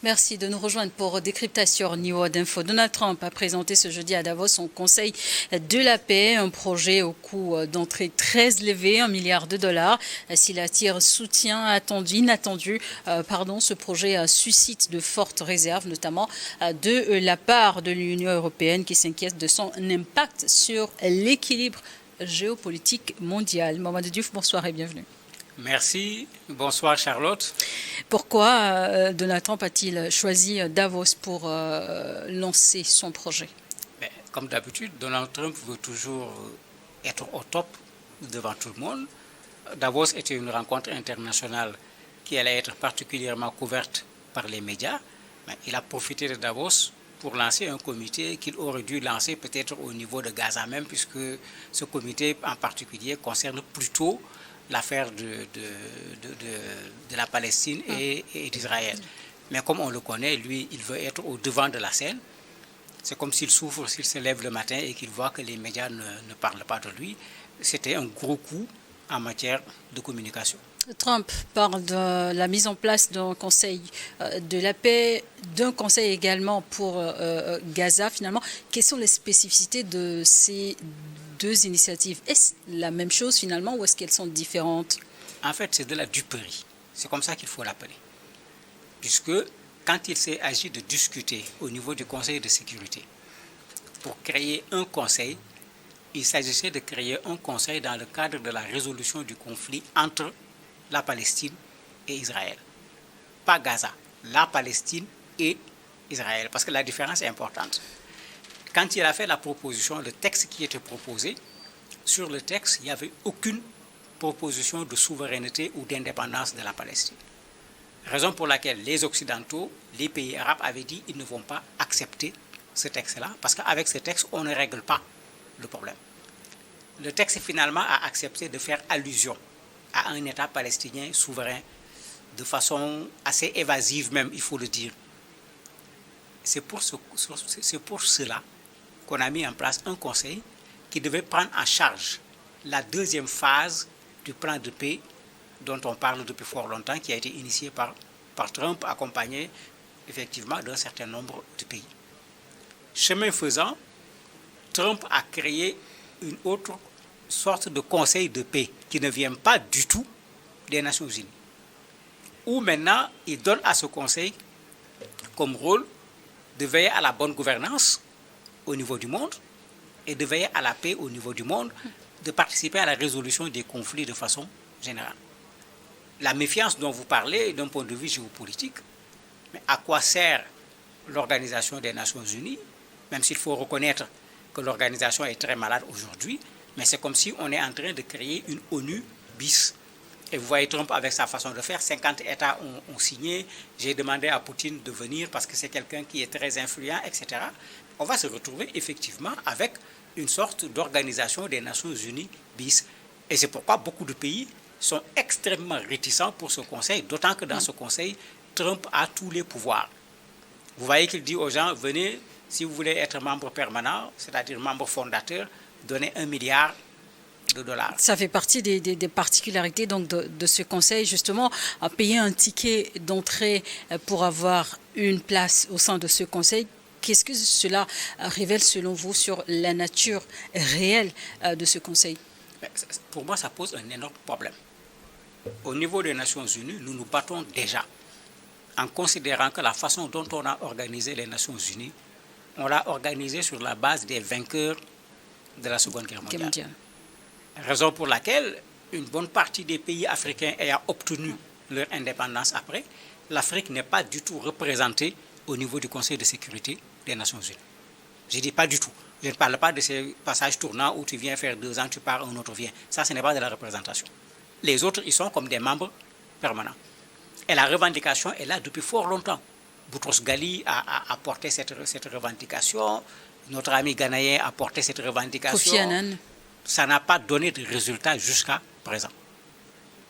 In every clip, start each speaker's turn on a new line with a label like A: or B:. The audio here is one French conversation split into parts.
A: Merci de nous rejoindre pour Décryptation Niveau d'Info. Donald Trump a présenté ce jeudi à Davos son Conseil de la paix, un projet au coût d'entrée très élevé, 1 milliard de dollars. S'il attire soutien inattendu, ce projet suscite de fortes réserves, notamment de la part de l'Union européenne qui s'inquiète de son impact sur l'équilibre géopolitique mondial. Mamadou Diouf, bonsoir et bienvenue.
B: Merci. Bonsoir Charlotte.
A: Pourquoi Donald Trump a-t-il choisi Davos pour lancer son projet?
B: Comme d'habitude, Donald Trump veut toujours être au top devant tout le monde. Davos était une rencontre internationale qui allait être particulièrement couverte par les médias. Il a profité de Davos pour lancer un comité qu'il aurait dû lancer peut-être au niveau de Gaza même, puisque ce comité en particulier concerne plutôt l'affaire de la Palestine et d'Israël. Mais comme on le connaît, lui, il veut être au devant de la scène. C'est comme s'il souffre, s'il se lève le matin et qu'il voit que les médias ne parlent pas de lui. C'était un gros coup en matière de communication.
A: Trump parle de la mise en place d'un conseil de la paix, d'un conseil également pour Gaza. Finalement, quelles sont les spécificités de ces deux initiatives? Est-ce la même chose finalement ou est-ce qu'elles sont différentes?
B: En fait, c'est de la duperie. C'est comme ça qu'il faut l'appeler. Puisque quand il s'est agi de discuter au niveau du Conseil de sécurité pour créer un conseil, il s'agissait de créer un conseil dans le cadre de la résolution du conflit entre la Palestine et Israël. Pas Gaza, la Palestine et Israël, parce que la différence est importante. Quand il a fait la proposition, le texte qui était proposé, sur le texte, il n'y avait aucune proposition de souveraineté ou d'indépendance de la Palestine. Raison pour laquelle les Occidentaux, les pays arabes avaient dit qu'ils ne vont pas accepter ce texte-là, parce qu'avec ce texte, on ne règle pas le problème. Le texte finalement a accepté de faire allusion à un État palestinien souverain de façon assez évasive même, il faut le dire. C'est pour cela qu'on a mis en place un conseil qui devait prendre en charge la deuxième phase du plan de paix dont on parle depuis fort longtemps, qui a été initié par Trump, accompagné effectivement d'un certain nombre de pays. Chemin faisant, Trump a créé une autre sorte de conseil de paix qui ne vient pas du tout des Nations Unies, où maintenant il donne à ce conseil comme rôle de veiller à la bonne gouvernance au niveau du monde et de veiller à la paix au niveau du monde, de participer à la résolution des conflits de façon générale. La méfiance dont vous parlez d'un point de vue géopolitique, mais à quoi sert l'Organisation des Nations Unies, même s'il faut reconnaître que l'organisation est très malade aujourd'hui, mais c'est comme si on est en train de créer une ONU bis. Et vous voyez Trump avec sa façon de faire, 50 États ont signé, j'ai demandé à Poutine de venir parce que c'est quelqu'un qui est très influent, etc. On va se retrouver effectivement avec une sorte d'organisation des Nations Unies bis. Et c'est pourquoi beaucoup de pays sont extrêmement réticents pour ce conseil, d'autant que dans ce conseil, Trump a tous les pouvoirs. Vous voyez qu'il dit aux gens, venez, si vous voulez être membre permanent, c'est-à-dire membre fondateur, donnez 1 milliard de dollars.
A: Ça fait partie des particularités donc de ce conseil, justement, à payer un ticket d'entrée pour avoir une place au sein de ce conseil. Qu'est-ce que cela révèle selon vous sur la nature réelle de ce conseil?
B: Pour moi, ça pose un énorme problème. Au niveau des Nations Unies, nous nous battons déjà en considérant que la façon dont on a organisé les Nations Unies, on l'a organisé sur la base des vainqueurs de la Seconde Guerre mondiale. Raison pour laquelle une bonne partie des pays africains ayant obtenu leur indépendance après, l'Afrique n'est pas du tout représentée au niveau du Conseil de sécurité des Nations Unies. Je ne dis pas du tout. Je ne parle pas de ces passages tournants où tu viens faire 2 ans, tu pars, un autre vient. Ça, ce n'est pas de la représentation. Les autres, ils sont comme des membres permanents. Et la revendication est là depuis fort longtemps. Boutros Ghali a porté cette revendication. Notre ami ghanéen a porté cette revendication.
A: Kofi Annan.
B: Ça n'a pas donné de résultat jusqu'à présent.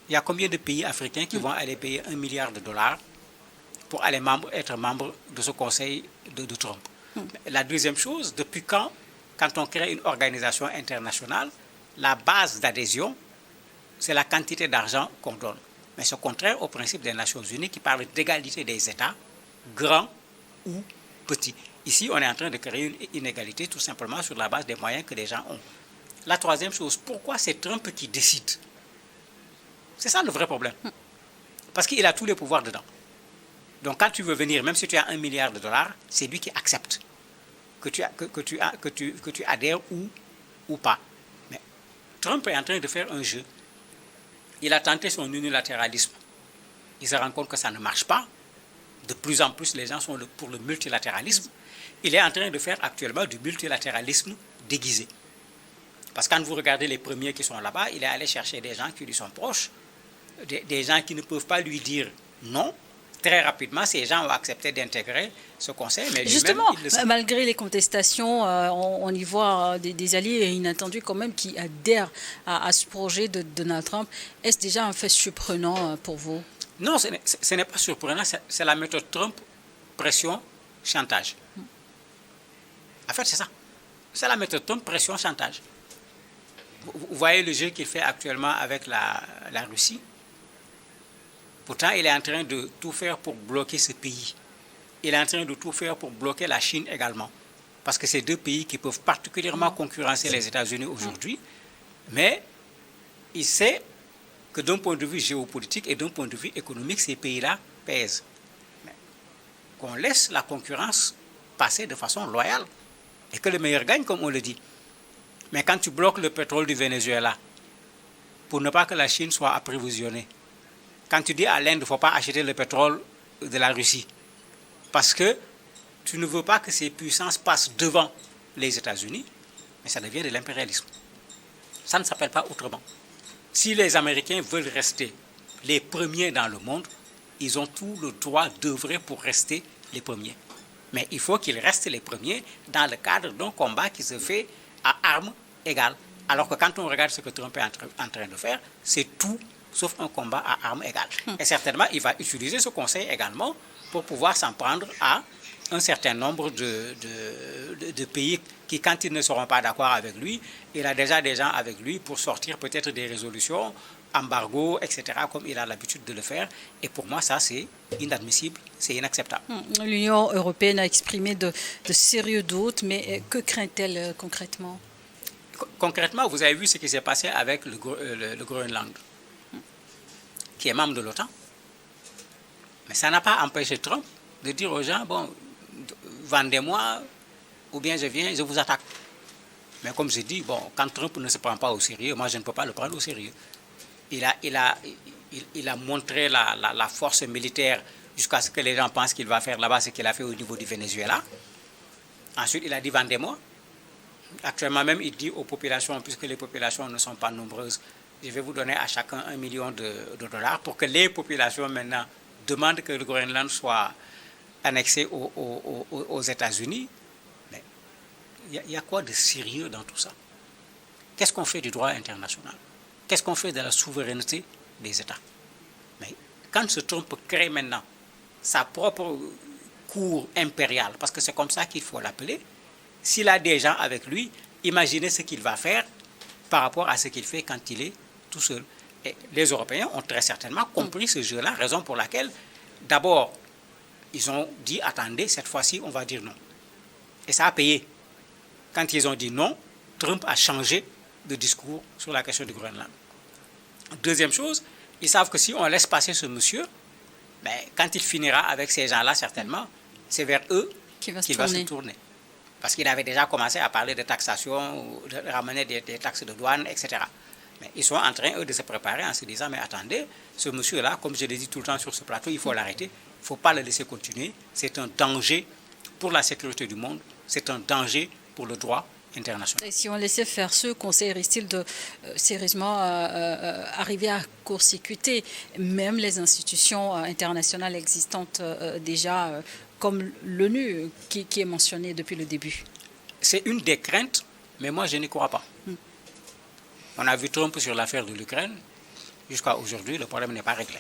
B: Il y a combien de pays africains qui vont aller payer 1 milliard de dollars pour aller être membre de ce conseil de Trump? La deuxième chose, depuis quand on crée une organisation internationale, la base d'adhésion, c'est la quantité d'argent qu'on donne. Mais c'est contraire au principe des Nations Unies qui parle d'égalité des États grand ou petit. Ici, on est en train de créer une inégalité tout simplement sur la base des moyens que les gens ont. La troisième chose, pourquoi c'est Trump qui décide? C'est ça le vrai problème. Parce qu'il a tous les pouvoirs dedans. Donc quand tu veux venir, même si tu as $1 milliard, c'est lui qui accepte que tu adhères ou pas. Mais Trump est en train de faire un jeu. Il a tenté son unilatéralisme. Il se rend compte que ça ne marche pas. De plus en plus, les gens sont pour le multilatéralisme. Il est en train de faire actuellement du multilatéralisme déguisé. Parce que quand vous regardez les premiers qui sont là-bas, il est allé chercher des gens qui lui sont proches, des gens qui ne peuvent pas lui dire non. Très rapidement, ces gens ont accepté d'intégrer ce conseil. Mais
A: justement, malgré les contestations, on y voit des alliés inattendus quand même qui adhèrent à ce projet de Donald Trump. Est-ce déjà un fait surprenant pour vous?
B: Non, ce n'est pas surprenant. C'est la méthode Trump, pression, chantage. En fait, c'est ça. C'est la méthode Trump, pression, chantage. Vous voyez le jeu qu'il fait actuellement avec la Russie. Pourtant, il est en train de tout faire pour bloquer ce pays. Il est en train de tout faire pour bloquer la Chine également. Parce que c'est deux pays qui peuvent particulièrement concurrencer les États-Unis aujourd'hui. Mais il sait que d'un point de vue géopolitique et d'un point de vue économique, ces pays-là pèsent. Qu'on laisse la concurrence passer de façon loyale et que le meilleur gagne, comme on le dit. Mais quand tu bloques le pétrole du Venezuela pour ne pas que la Chine soit approvisionnée, quand tu dis à l'Inde, il ne faut pas acheter le pétrole de la Russie, parce que tu ne veux pas que ces puissances passent devant les États-Unis, mais ça devient de l'impérialisme. Ça ne s'appelle pas autrement. Si les Américains veulent rester les premiers dans le monde, ils ont tout le droit d'œuvrer pour rester les premiers. Mais il faut qu'ils restent les premiers dans le cadre d'un combat qui se fait à armes égales. Alors que quand on regarde ce que Trump est en train de faire, c'est tout sauf un combat à armes égales. Et certainement, il va utiliser ce conseil également pour pouvoir s'en prendre à un certain nombre de pays qui, quand ils ne seront pas d'accord avec lui, il a déjà des gens avec lui pour sortir peut-être des résolutions, embargo, etc., comme il a l'habitude de le faire. Et pour moi, ça, c'est inadmissible, c'est inacceptable.
A: L'Union européenne a exprimé de sérieux doutes, mais que craint-elle concrètement?
B: Concrètement, vous avez vu ce qui s'est passé avec le Groenland, qui est membre de l'OTAN. Mais ça n'a pas empêché Trump de dire aux gens, bon, vendez-moi, ou bien je viens, je vous attaque. Mais comme je dis, bon, quand Trump ne se prend pas au sérieux, moi je ne peux pas le prendre au sérieux. Il a montré la force militaire jusqu'à ce que les gens pensent qu'il va faire là-bas ce qu'il a fait au niveau du Venezuela. Ensuite, il a dit, vendez-moi. Actuellement même, il dit aux populations, puisque les populations ne sont pas nombreuses, je vais vous donner à chacun $1 million pour que les populations maintenant demandent que le Groenland soit annexé aux États-Unis. Mais il y a quoi de sérieux dans tout ça? Qu'est-ce qu'on fait du droit international? Qu'est-ce qu'on fait de la souveraineté des États? Mais quand ce Trump crée maintenant sa propre cour impériale, parce que c'est comme ça qu'il faut l'appeler, s'il a des gens avec lui, imaginez ce qu'il va faire par rapport à ce qu'il fait quand il est tout seul. Et les Européens ont très certainement compris ce jeu-là, raison pour laquelle, d'abord, ils ont dit, attendez, cette fois-ci, on va dire non. Et ça a payé. Quand ils ont dit non, Trump a changé de discours sur la question du Groenland. Deuxième chose, ils savent que si on laisse passer ce monsieur, ben, quand il finira avec ces gens-là, certainement, c'est vers eux qu'il va se tourner. Parce qu'il avait déjà commencé à parler de taxation, de ramener des taxes de douane, etc. Mais ils sont en train, eux, de se préparer en se disant, mais attendez, ce monsieur-là, comme je l'ai dit tout le temps sur ce plateau, il faut l'arrêter, il ne faut pas le laisser continuer. C'est un danger pour la sécurité du monde, c'est un danger pour le droit international.
A: Et si on laissait faire ce conseil, risque-t-il de sérieusement arriver à court-circuiter même les institutions internationales existantes déjà, comme l'ONU, qui est mentionnée depuis le début?
B: C'est une des craintes, mais moi je n'y crois pas. On a vu Trump sur l'affaire de l'Ukraine. Jusqu'à aujourd'hui, le problème n'est pas réglé.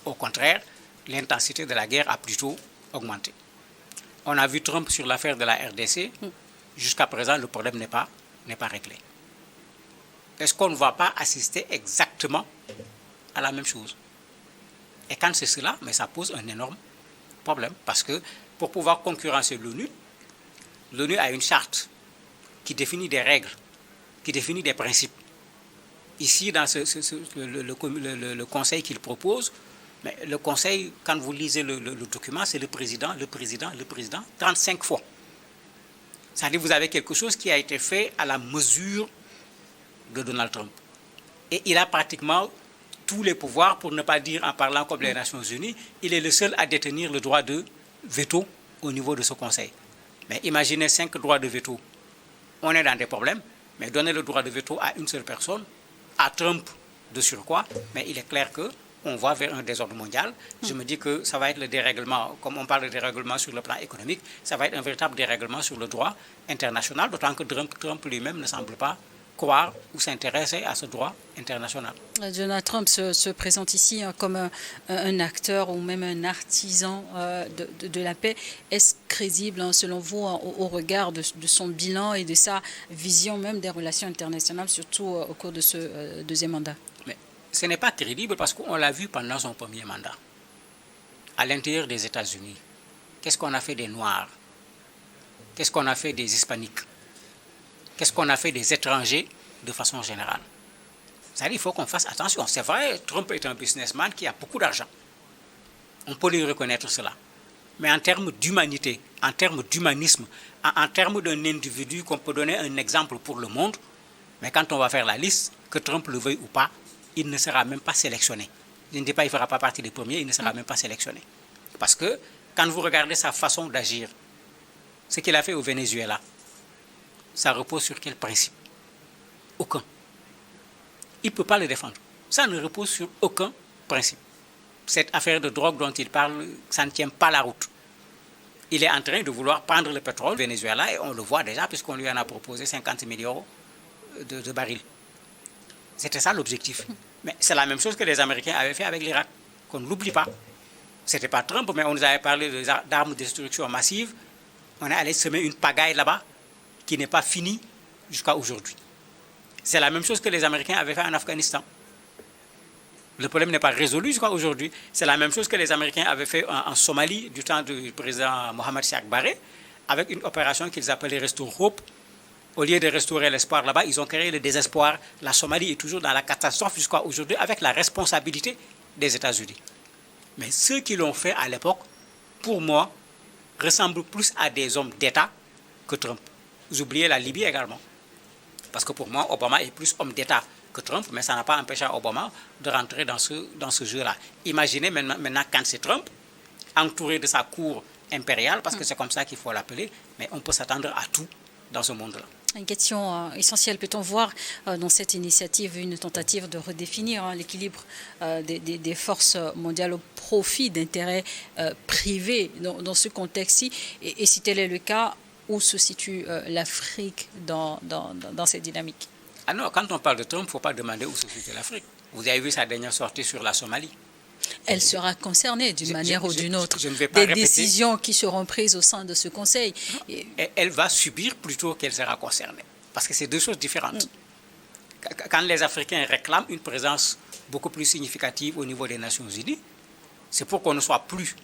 B: Au contraire, l'intensité de la guerre a plutôt augmenté. On a vu Trump sur l'affaire de la RDC. Jusqu'à présent, le problème n'est pas réglé. Est-ce qu'on ne va pas assister exactement à la même chose? Et quand c'est cela, mais ça pose un énorme problème. Parce que pour pouvoir concurrencer l'ONU, l'ONU a une charte qui définit des règles, qui définit des principes. Ici, dans le conseil qu'il propose, mais le conseil, quand vous lisez le document, c'est le président, 35 fois. C'est-à-dire que vous avez quelque chose qui a été fait à la mesure de Donald Trump. Et il a pratiquement tous les pouvoirs, pour ne pas dire en parlant comme les Nations Unies, il est le seul à détenir le droit de veto au niveau de ce conseil. Mais imaginez 5 droits de veto. On est dans des problèmes, mais donner le droit de veto à une seule personne, à Trump de surcroît, mais il est clair qu'on va vers un désordre mondial. Je me dis que ça va être le dérèglement, comme on parle de dérèglement sur le plan économique, ça va être un véritable dérèglement sur le droit international, d'autant que Trump lui-même ne semble pas croire ou s'intéresser à ce droit international.
A: Donald Trump se présente ici comme un acteur ou même un artisan de la paix. Est-ce crédible, selon vous, au regard de son bilan et de sa vision même des relations internationales, surtout au cours de ce deuxième mandat?
B: Mais ce n'est pas crédible parce qu'on l'a vu pendant son premier mandat. À l'intérieur des États-Unis, qu'est-ce qu'on a fait des Noirs? Qu'est-ce qu'on a fait des Hispaniques? Qu'est-ce qu'on a fait des étrangers de façon générale? C'est-à-dire qu'il faut qu'on fasse attention. C'est vrai, Trump est un businessman qui a beaucoup d'argent. On peut lui reconnaître cela. Mais en termes d'humanité, en termes d'humanisme, en termes d'un individu qu'on peut donner un exemple pour le monde, mais quand on va faire la liste, que Trump le veuille ou pas, il ne sera même pas sélectionné. Je ne dis pas qu'il ne fera pas partie des premiers, il ne sera même pas sélectionné. Parce que quand vous regardez sa façon d'agir, ce qu'il a fait au Venezuela, ça repose sur quel principe? Aucun. Il ne peut pas le défendre. Ça ne repose sur aucun principe. Cette affaire de drogue dont il parle, ça ne tient pas la route. Il est en train de vouloir prendre le pétrole au Venezuela et on le voit déjà puisqu'on lui en a proposé 50 millions de barils. C'était ça l'objectif. Mais c'est la même chose que les Américains avaient fait avec l'Irak, qu'on ne l'oublie pas. Ce n'était pas Trump, mais on nous avait parlé d'armes de destruction massive. On est allé semer une pagaille là-bas qui n'est pas finie jusqu'à aujourd'hui. C'est la même chose que les Américains avaient fait en Afghanistan. Le problème n'est pas résolu jusqu'à aujourd'hui. C'est la même chose que les Américains avaient fait en Somalie du temps du président Mohamed Siad Barre, avec une opération qu'ils appelaient Restore Hope. Au lieu de restaurer l'espoir là-bas, ils ont créé le désespoir. La Somalie est toujours dans la catastrophe jusqu'à aujourd'hui avec la responsabilité des États-Unis. Mais ceux qui l'ont fait à l'époque, pour moi, ressemblent plus à des hommes d'État que Trump. Vous oubliez la Libye également. Parce que pour moi, Obama est plus homme d'État que Trump, mais ça n'a pas empêché Obama de rentrer dans ce jeu-là. Imaginez maintenant quand c'est Trump, entouré de sa cour impériale, parce que c'est comme ça qu'il faut l'appeler, mais on peut s'attendre à tout dans ce monde-là.
A: Une question essentielle, peut-on voir dans cette initiative une tentative de redéfinir l'équilibre des forces mondiales au profit d'intérêts privés dans ce contexte-ci? Et si tel est le cas, où se situe l'Afrique dans cette dynamique?
B: Ah non, quand on parle de Trump, il ne faut pas demander où se situe l'Afrique. Vous avez vu sa dernière sortie sur la Somalie.
A: Elle sera concernée d'une manière ou d'une autre.
B: Je ne vais pas répéter.
A: Décisions qui seront prises au sein de ce Conseil.
B: Elle va subir plutôt qu'elle sera concernée. Parce que c'est deux choses différentes. Quand les Africains réclament une présence beaucoup plus significative au niveau des Nations Unies, c'est pour qu'on ne soit plus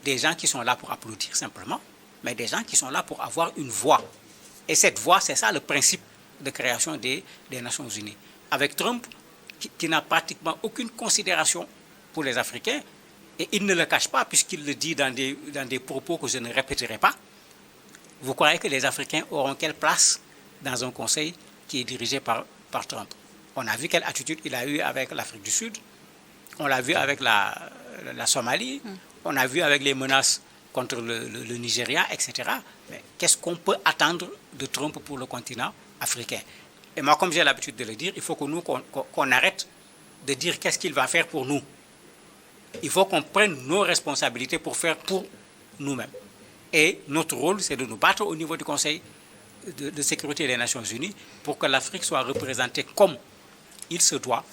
B: des gens qui sont là pour applaudir simplement, mais des gens qui sont là pour avoir une voix. Et cette voix, c'est ça le principe de création des Nations Unies. Avec Trump, qui n'a pratiquement aucune considération pour les Africains, et il ne le cache pas puisqu'il le dit dans des propos que je ne répéterai pas, vous croyez que les Africains auront quelle place dans un conseil qui est dirigé par Trump? On a vu quelle attitude il a eue avec l'Afrique du Sud, on l'a vu avec la Somalie, on a vu avec les menaces contre le Nigeria, etc. Mais qu'est-ce qu'on peut attendre de Trump pour le continent africain? Et moi, comme j'ai l'habitude de le dire, il faut que nous, qu'on arrête de dire qu'est-ce qu'il va faire pour nous. Il faut qu'on prenne nos responsabilités pour faire pour nous-mêmes. Et notre rôle, c'est de nous battre au niveau du Conseil de sécurité des Nations Unies pour que l'Afrique soit représentée comme il se doit,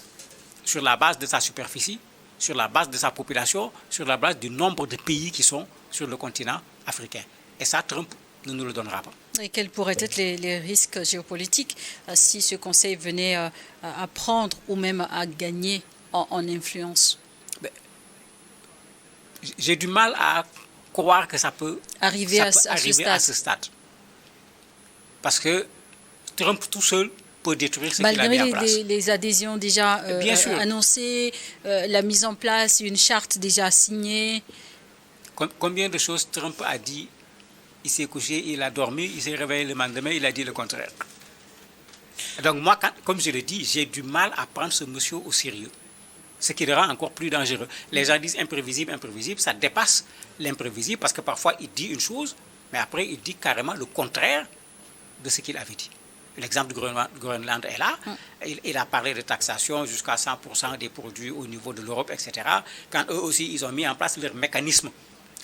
B: sur la base de sa superficie, sur la base de sa population, sur la base du nombre de pays qui sont sur le continent africain. Et ça, Trump ne nous le donnera pas.
A: Et quels pourraient être les risques géopolitiques si ce Conseil venait à prendre ou même à gagner en influence?
B: J'ai du mal à croire que ça peut
A: arriver à ce
B: stade. Parce que Trump tout seul peut détruire ce qu'il a mis en place.
A: Malgré les adhésions déjà annoncées, la mise en place, une charte déjà signée.
B: Combien de choses Trump a dit? Il s'est couché, il a dormi, il s'est réveillé le lendemain, il a dit le contraire. Donc moi, comme je le dis, j'ai du mal à prendre ce monsieur au sérieux. Ce qui le rend encore plus dangereux. Les gens disent imprévisible, imprévisible, ça dépasse l'imprévisible parce que parfois il dit une chose, mais après il dit carrément le contraire de ce qu'il avait dit. L'exemple du Groenland est là. Il a parlé de taxation jusqu'à 100% des produits au niveau de l'Europe, etc. Quand eux aussi, ils ont mis en place leur mécanisme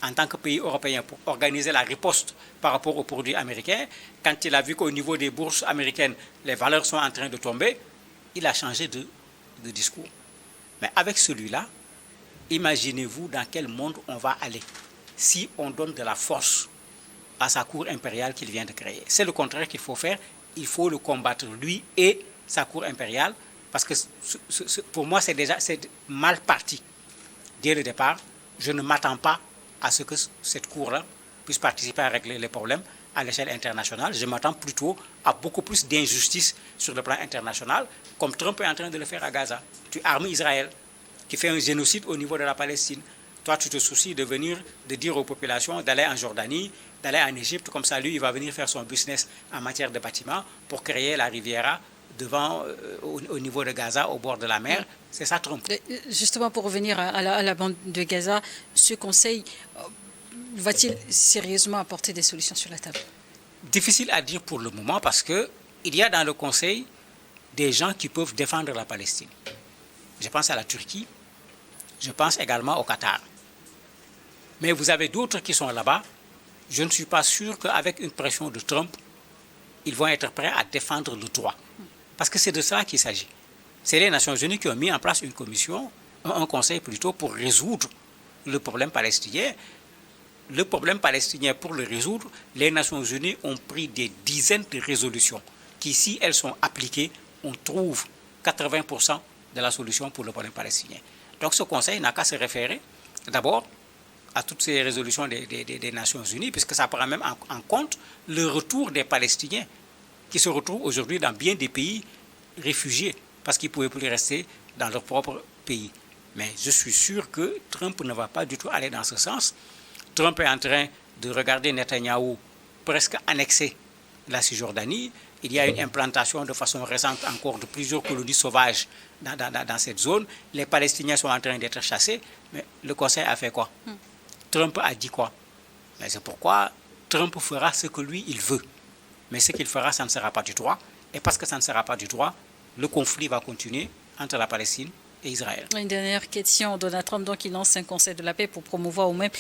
B: en tant que pays européen pour organiser la riposte par rapport aux produits américains, quand il a vu qu'au niveau des bourses américaines, les valeurs sont en train de tomber, il a changé de discours. Mais avec celui-là, imaginez-vous dans quel monde on va aller si on donne de la force à sa cour impériale qu'il vient de créer. C'est le contraire qu'il faut faire. Il faut le combattre, lui et sa cour impériale, parce que pour moi, c'est mal parti. Dès le départ, je ne m'attends pas à ce que cette cour-là puisse participer à régler les problèmes à l'échelle internationale. Je m'attends plutôt à beaucoup plus d'injustice sur le plan international, comme Trump est en train de le faire à Gaza. Tu armes Israël, qui fait un génocide au niveau de la Palestine. Toi, tu te soucies de dire aux populations d'aller en Jordanie, d'aller en Égypte, comme ça, lui, il va venir faire son business en matière de bâtiments pour créer la Riviera devant, au niveau de Gaza, au bord de la mer. C'est ça, Trump.
A: Justement, pour revenir à la bande de Gaza, ce conseil va-t-il sérieusement apporter des solutions sur la table?
B: Difficile à dire pour le moment parce qu'il y a dans le conseil des gens qui peuvent défendre la Palestine. Je pense à la Turquie, je pense également au Qatar. Mais vous avez d'autres qui sont là-bas. Je ne suis pas sûr qu'avec une pression de Trump, ils vont être prêts à défendre le droit. Parce que c'est de ça qu'il s'agit. C'est les Nations Unies qui ont mis en place une commission, un conseil plutôt, pour résoudre le problème palestinien. Le problème palestinien, pour le résoudre, les Nations Unies ont pris des dizaines de résolutions qui, si elles sont appliquées, on trouve 80% de la solution pour le problème palestinien. Donc ce conseil n'a qu'à se référer d'abord à toutes ces résolutions des Nations Unies, puisque ça prend même en compte le retour des Palestiniens qui se retrouvent aujourd'hui dans bien des pays réfugiés, parce qu'ils ne pouvaient plus rester dans leur propre pays. Mais je suis sûr que Trump ne va pas du tout aller dans ce sens. Trump est en train de regarder Netanyahou presque annexer la Cisjordanie. Il y a une implantation de façon récente encore de plusieurs colonies sauvages dans cette zone. Les Palestiniens sont en train d'être chassés. Mais le Conseil a fait quoi? Trump a dit quoi? Mais c'est pourquoi Trump fera ce que lui, il veut. Mais ce qu'il fera, ça ne sera pas du droit. Et parce que ça ne sera pas du droit, le conflit va continuer entre la Palestine et Israël.
A: Une dernière question. Donald Trump, donc, il lance un conseil de la paix pour promouvoir ou même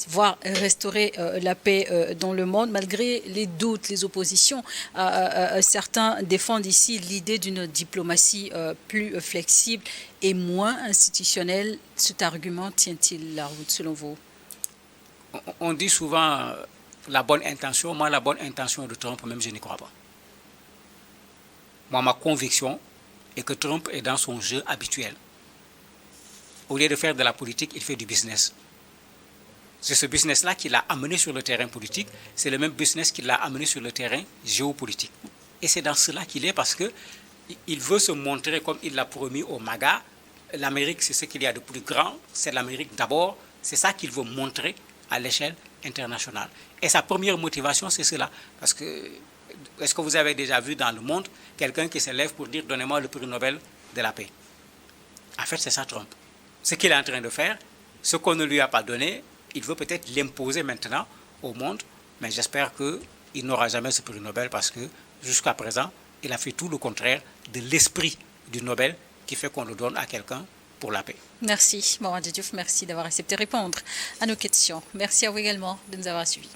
A: voire restaurer la paix dans le monde. Malgré les doutes, les oppositions, certains défendent ici l'idée d'une diplomatie plus flexible et moins institutionnelle. Cet argument tient-il la route selon vous?
B: On dit souvent la bonne intention. Moi, la bonne intention de Trump, même, je n'y crois pas. Moi, ma conviction est que Trump est dans son jeu habituel. Au lieu de faire de la politique, il fait du business. C'est ce business-là qui l'a amené sur le terrain politique. C'est le même business qui l'a amené sur le terrain géopolitique. Et c'est dans cela qu'il est parce qu'il veut se montrer comme il l'a promis au MAGA. L'Amérique, c'est ce qu'il y a de plus grand. C'est l'Amérique d'abord. C'est ça qu'il veut montrer à l'échelle internationale. Et sa première motivation, c'est cela. Parce que, est-ce que vous avez déjà vu dans le monde quelqu'un qui se lève pour dire « Donnez-moi le prix Nobel de la paix ». En fait, c'est ça Trump. Ce qu'il est en train de faire, ce qu'on ne lui a pas donné, il veut peut-être l'imposer maintenant au monde, mais j'espère qu'il n'aura jamais ce prix Nobel parce que jusqu'à présent, il a fait tout le contraire de l'esprit du Nobel qui fait qu'on le donne à quelqu'un pour la paix.
A: Merci, Morad Diouf, merci d'avoir accepté de répondre à nos questions. Merci à vous également de nous avoir suivis.